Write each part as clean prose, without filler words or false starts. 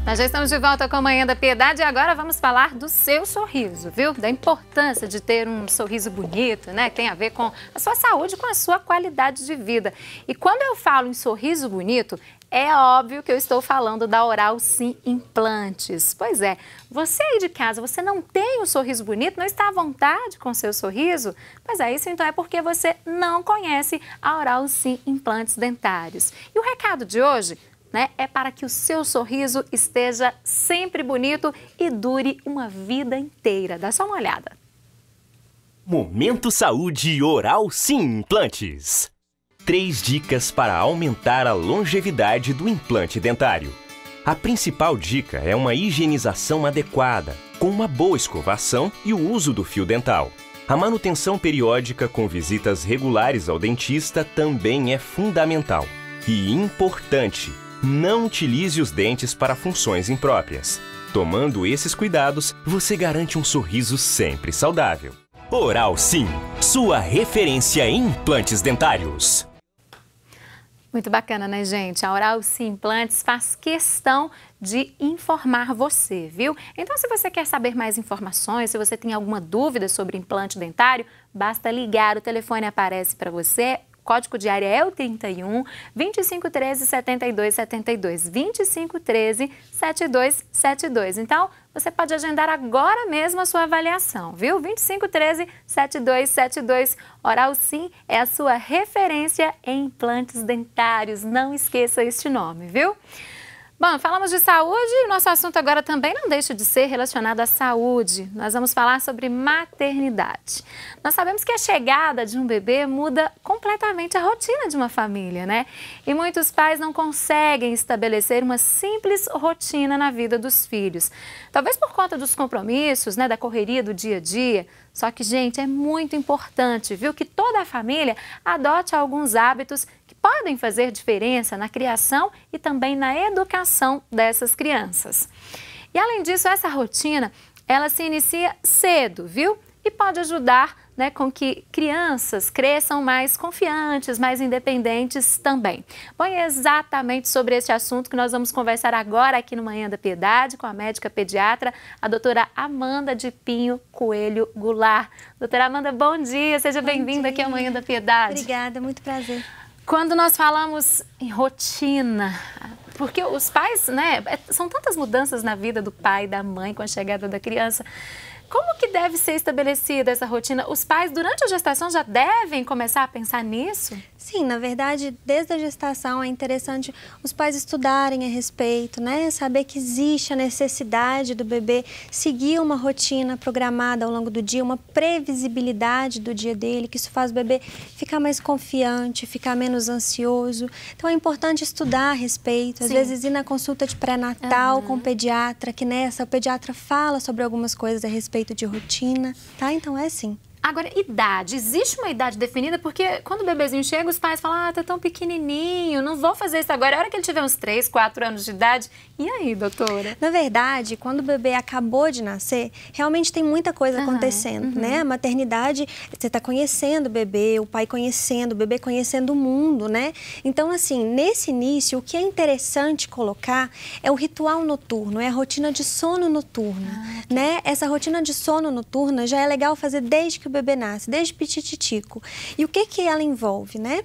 Nós já estamos de volta com a Manhã da Piedade e agora vamos falar do seu sorriso, viu? Da importância de ter um sorriso bonito, né? Que tem a ver com a sua saúde, com a sua qualidade de vida. E quando eu falo em sorriso bonito, é óbvio que eu estou falando da Oral Sim Implantes. Pois é, você aí de casa, você não tem um sorriso bonito, não está à vontade com o seu sorriso? Pois é, isso então é porque você não conhece a Oral Sim Implantes Dentários. E o recado de hoje, né, é para que o seu sorriso esteja sempre bonito e dure uma vida inteira. Dá só uma olhada. Momento Saúde Oral Sim Implantes. 3 dicas para aumentar a longevidade do implante dentário. A principal dica é uma higienização adequada, com uma boa escovação e o uso do fio dental. A manutenção periódica com visitas regulares ao dentista também é fundamental. E importante, não utilize os dentes para funções impróprias. Tomando esses cuidados, você garante um sorriso sempre saudável. Oral Sim, sua referência em implantes dentários. Muito bacana, né, gente? A Oral Sim Implantes faz questão de informar você, viu? Então, se você quer saber mais informações, se você tem alguma dúvida sobre implante dentário, basta ligar, o telefone aparece para você. O código de área é o 31 2513 7272, 2513 7272. Então, você pode agendar agora mesmo a sua avaliação, viu? 2513 7272. Oral Sim é a sua referência em implantes dentários. Não esqueça este nome, viu? Bom, falamos de saúde e o nosso assunto agora também não deixa de ser relacionado à saúde. Nós vamos falar sobre maternidade. Nós sabemos que a chegada de um bebê muda completamente a rotina de uma família, né? E muitos pais não conseguem estabelecer uma simples rotina na vida dos filhos. Talvez por conta dos compromissos, né, da correria do dia a dia. Só que, gente, é muito importante, viu, que toda a família adote alguns hábitos que podem fazer diferença na criação e também na educação dessas crianças. E além disso, essa rotina, ela se inicia cedo, viu? E pode ajudar, né, com que crianças cresçam mais confiantes, mais independentes também. Bom, é exatamente sobre esse assunto que nós vamos conversar agora aqui no Manhã da Piedade com a médica pediatra, a doutora Amanda de Pinho Coelho Goulart. Doutora Amanda, bom dia, seja bem-vinda aqui ao Manhã da Piedade. Obrigada, muito prazer. Quando nós falamos em rotina, porque os pais, né, são tantas mudanças na vida do pai e da mãe com a chegada da criança. Como que deve ser estabelecida essa rotina? Os pais, durante a gestação, já devem começar a pensar nisso? Sim, na verdade, desde a gestação é interessante os pais estudarem a respeito, né? Saber que existe a necessidade do bebê seguir uma rotina programada ao longo do dia, uma previsibilidade do dia dele, que isso faz o bebê ficar mais confiante, ficar menos ansioso. Então é importante estudar a respeito, às vezes ir na consulta de pré-natal com o pediatra, que nessa o pediatra fala sobre algumas coisas a respeito de rotina, tá? Então é assim. Agora, idade. Existe uma idade definida? Porque quando o bebezinho chega, os pais falam, tá tão pequenininho, não vou fazer isso agora. A hora que ele tiver uns 3, 4 anos de idade, e aí, doutora? Na verdade, quando o bebê acabou de nascer, realmente tem muita coisa acontecendo, né? A maternidade, você está conhecendo o bebê, o pai conhecendo, o bebê conhecendo o mundo, né? Então, assim, nesse início, o que é interessante colocar é o ritual noturno, é a rotina de sono noturno, né? Essa rotina de sono noturna já é legal fazer desde que o bebê nasce, desde pitititico. E o que ela envolve, né?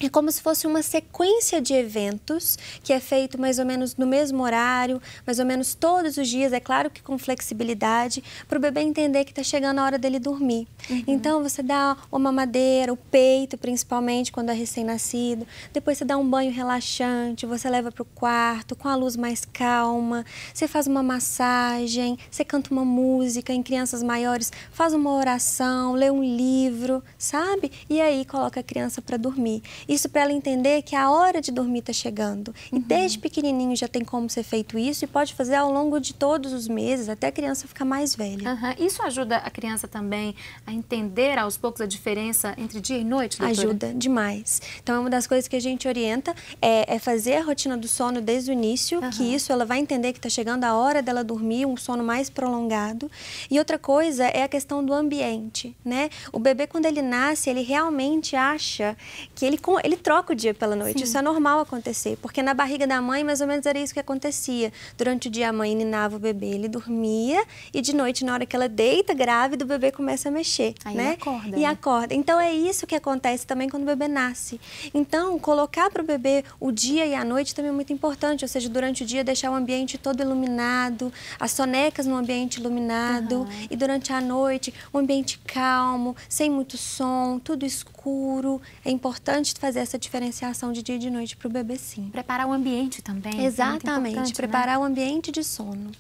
É como se fosse uma sequência de eventos que é feito mais ou menos no mesmo horário, mais ou menos todos os dias, é claro que com flexibilidade, para o bebê entender que está chegando a hora dele dormir. Então, você dá uma mamadeira, o peito, principalmente, quando é recém-nascido. Depois você dá um banho relaxante, você leva para o quarto com a luz mais calma, você faz uma massagem, você canta uma música em crianças maiores, faz uma oração, lê um livro, sabe? E aí coloca a criança para dormir. Isso para ela entender que a hora de dormir está chegando. E desde pequenininho já tem como ser feito isso e pode fazer ao longo de todos os meses, até a criança ficar mais velha. Isso ajuda a criança também a entender aos poucos a diferença entre dia e noite, doutora? Ajuda demais. Então, uma das coisas que a gente orienta é fazer a rotina do sono desde o início, que isso ela vai entender que está chegando a hora dela dormir, um sono mais prolongado. E outra coisa é a questão do ambiente, né? O bebê, quando ele nasce, ele realmente acha que ele ele troca o dia pela noite. Sim. Isso é normal acontecer, porque na barriga da mãe, mais ou menos era isso que acontecia. Durante o dia, a mãe ninava o bebê, ele dormia, e de noite, na hora que ela deita grávida, o bebê começa a mexer, Aí né? acorda, E né? acorda. Então, é isso que acontece também quando o bebê nasce. Então, colocar para o bebê o dia e a noite também é muito importante, ou seja, durante o dia deixar o ambiente todo iluminado, as sonecas no ambiente iluminado, e durante a noite, um ambiente calmo, sem muito som, tudo escuro. É importante fazer essa diferenciação de dia e de noite para o bebê, sim. Preparar o ambiente também. Exatamente, preparar o ambiente de sono.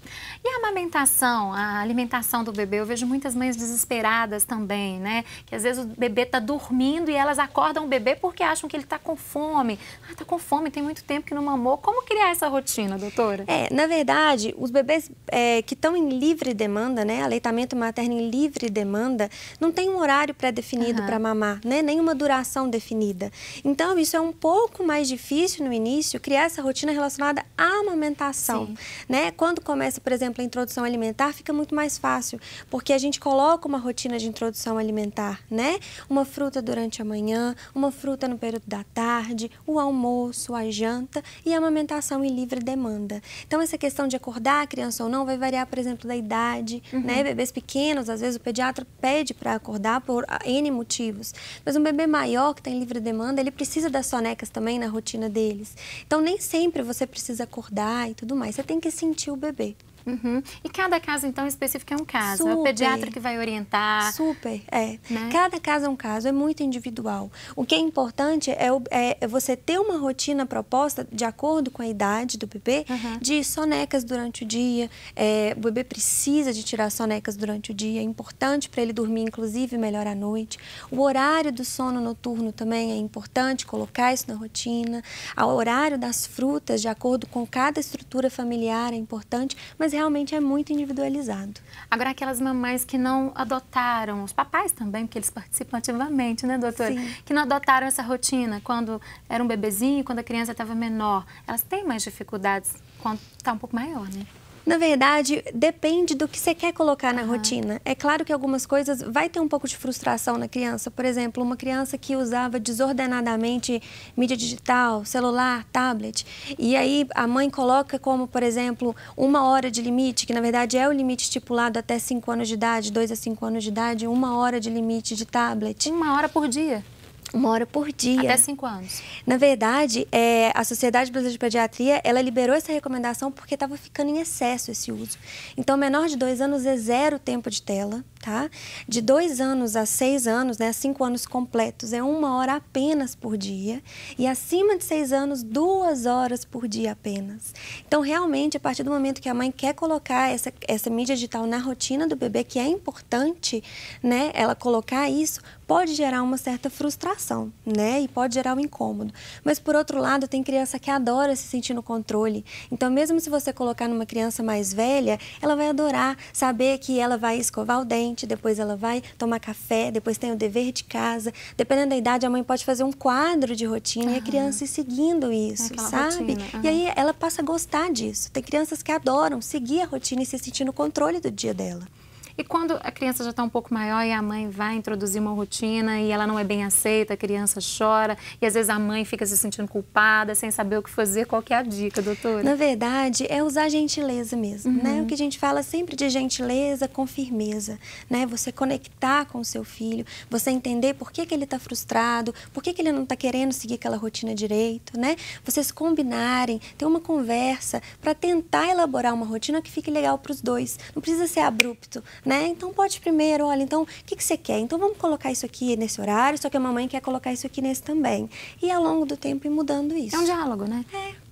E a amamentação, a alimentação do bebê? Eu vejo muitas mães desesperadas também, né? Que às vezes o bebê está dormindo e elas acordam o bebê porque acham que ele está com fome. Ah, tá com fome, tem muito tempo que não mamou. Como criar essa rotina, doutora? Na verdade, os bebês que estão em livre demanda, né? Aleitamento materno em livre demanda, não tem um horário pré-definido para mamar, né? Nem uma duração definida. Então, isso é um pouco mais difícil no início, criar essa rotina relacionada à amamentação, né? Quando começa, por exemplo, a introdução alimentar, fica muito mais fácil, porque a gente coloca uma rotina de introdução alimentar, né? Uma fruta durante a manhã, uma fruta no período da tarde, o almoço, a janta e a amamentação em livre demanda. Então, essa questão de acordar a criança ou não vai variar, por exemplo, da idade, né? Bebês pequenos, às vezes o pediatra pede para acordar por N motivos, mas um bebê maior que tem livre demanda, ele precisa das sonecas também na rotina deles. Então, nem sempre você precisa acordar e tudo mais, você tem que sentir o bebê. E cada caso, então, específico é um caso? Super. É o pediatra que vai orientar? Super, né? Cada caso é um caso, é muito individual. O que é importante é você ter uma rotina proposta de acordo com a idade do bebê, de sonecas durante o dia. O bebê precisa de tirar sonecas durante o dia, é importante para ele dormir, inclusive, melhor à noite. O horário do sono noturno também é importante, colocar isso na rotina. O horário das frutas, de acordo com cada estrutura familiar, é importante, mas realmente é muito individualizado. Agora, aquelas mamães que não adotaram, os papais também, porque eles participam ativamente, né, doutora? Sim. Que não adotaram essa rotina quando era um bebezinho, quando a criança estava menor. Elas têm mais dificuldades quando está um pouco maior, né? Na verdade, depende do que você quer colocar na rotina. É claro que algumas coisas vai ter um pouco de frustração na criança. Por exemplo, uma criança que usava desordenadamente mídia digital, celular, tablet. E aí a mãe coloca como, por exemplo, 1 hora de limite, que na verdade é o limite estipulado até 5 anos de idade, 2 a 5 anos de idade, 1 hora de limite de tablet. 1 hora por dia? 1 hora por dia. Até 5 anos. Na verdade, a Sociedade Brasileira de Pediatria, ela liberou essa recomendação porque estava ficando em excesso esse uso. Então, menor de 2 anos é 0 tempo de tela, tá? De 2 anos a 6 anos, né, 5 anos completos, é 1 hora apenas por dia. E acima de 6 anos, 2 horas por dia apenas. Então, realmente, a partir do momento que a mãe quer colocar essa mídia digital na rotina do bebê, que é importante, né, ela colocar isso, pode gerar uma certa frustração, né? E pode gerar um incômodo. Mas, por outro lado, tem criança que adora se sentir no controle. Então, mesmo se você colocar numa criança mais velha, ela vai adorar saber que ela vai escovar o dente, depois ela vai tomar café, depois tem o dever de casa. Dependendo da idade, a mãe pode fazer um quadro de rotina e a criança ir seguindo isso, sabe? E aí ela passa a gostar disso. Tem crianças que adoram seguir a rotina e se sentir no controle do dia dela. E quando a criança já está um pouco maior e a mãe vai introduzir uma rotina e ela não é bem aceita, a criança chora e às vezes a mãe fica se sentindo culpada, sem saber o que fazer, qual que é a dica, doutora? Na verdade, é usar gentileza mesmo, né? O que a gente fala sempre de gentileza com firmeza, né? Você conectar com o seu filho, você entender por que ele está frustrado, por que ele não está querendo seguir aquela rotina direito, né? Vocês combinarem, ter uma conversa para tentar elaborar uma rotina que fique legal para os dois. Não precisa ser abrupto, né? Então, pode primeiro, olha, então, o que você quer? Então, vamos colocar isso aqui nesse horário, só que a mamãe quer colocar isso aqui nesse também. E, ao longo do tempo, ir mudando isso. É um diálogo, né?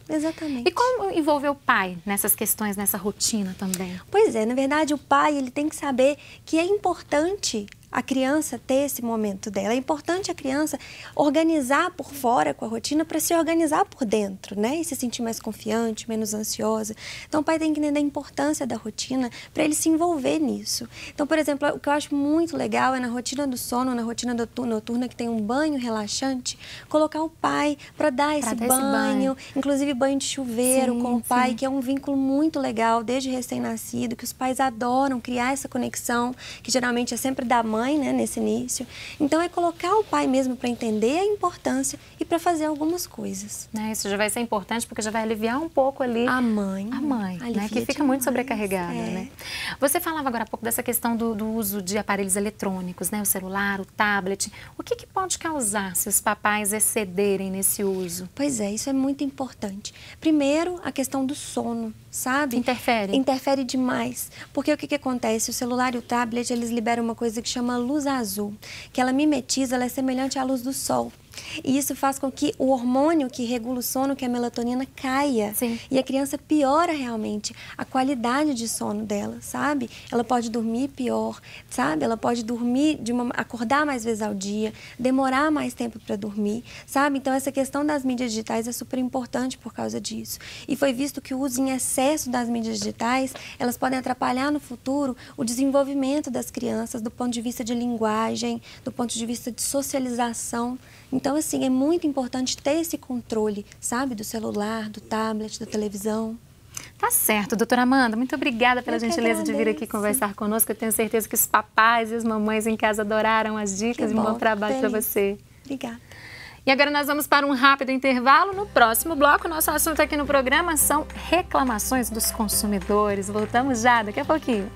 Exatamente. E como envolver o pai nessas questões, nessa rotina também? Pois é, na verdade, o pai, ele tem que saber que é importante a criança ter esse momento dela. É importante a criança organizar por fora com a rotina para se organizar por dentro, né? E se sentir mais confiante, menos ansiosa. Então, o pai tem que entender a importância da rotina para ele se envolver nisso. Então, por exemplo, o que eu acho muito legal é na rotina do sono, na rotina noturna, que tem um banho relaxante, colocar o pai para dar esse banho, inclusive banho de chuveiro com o pai, que é um vínculo muito legal, desde recém-nascido, que os pais adoram criar essa conexão, que geralmente é sempre da mãe mãe, né, nesse início. Então é colocar o pai mesmo para entender a importância e para fazer algumas coisas. Isso já vai ser importante porque já vai aliviar um pouco ali a mãe, né, que fica muito sobrecarregada, né? Você falava agora há pouco dessa questão do uso de aparelhos eletrônicos, né, o celular, o tablet. O que pode causar se os papais excederem nesse uso? Pois é, isso é muito importante. Primeiro, a questão do sono, sabe? Interfere? Interfere demais. Porque o que acontece? O celular e o tablet, eles liberam uma coisa que chama luz azul, que ela mimetiza, ela é semelhante à luz do sol. E isso faz com que o hormônio que regula o sono, que é a melatonina, caia. Sim. E a criança piora realmente a qualidade de sono dela, sabe? Ela pode dormir pior, sabe? Ela pode dormir, acordar mais vezes ao dia, demorar mais tempo para dormir, sabe? Então, essa questão das mídias digitais é super importante por causa disso. E foi visto que o uso em excesso das mídias digitais, elas podem atrapalhar no futuro o desenvolvimento das crianças do ponto de vista de linguagem, do ponto de vista de socialização. Então, assim, é muito importante ter esse controle, sabe? Do celular, do tablet, da televisão. Tá certo, doutora Amanda, muito obrigada pela gentileza de vir aqui conversar conosco. Eu tenho certeza que os papais e as mamães em casa adoraram as dicas e um bom trabalho para você. Obrigada. E agora nós vamos para um rápido intervalo. No próximo bloco, nosso assunto aqui no programa são reclamações dos consumidores. Voltamos já daqui a pouquinho.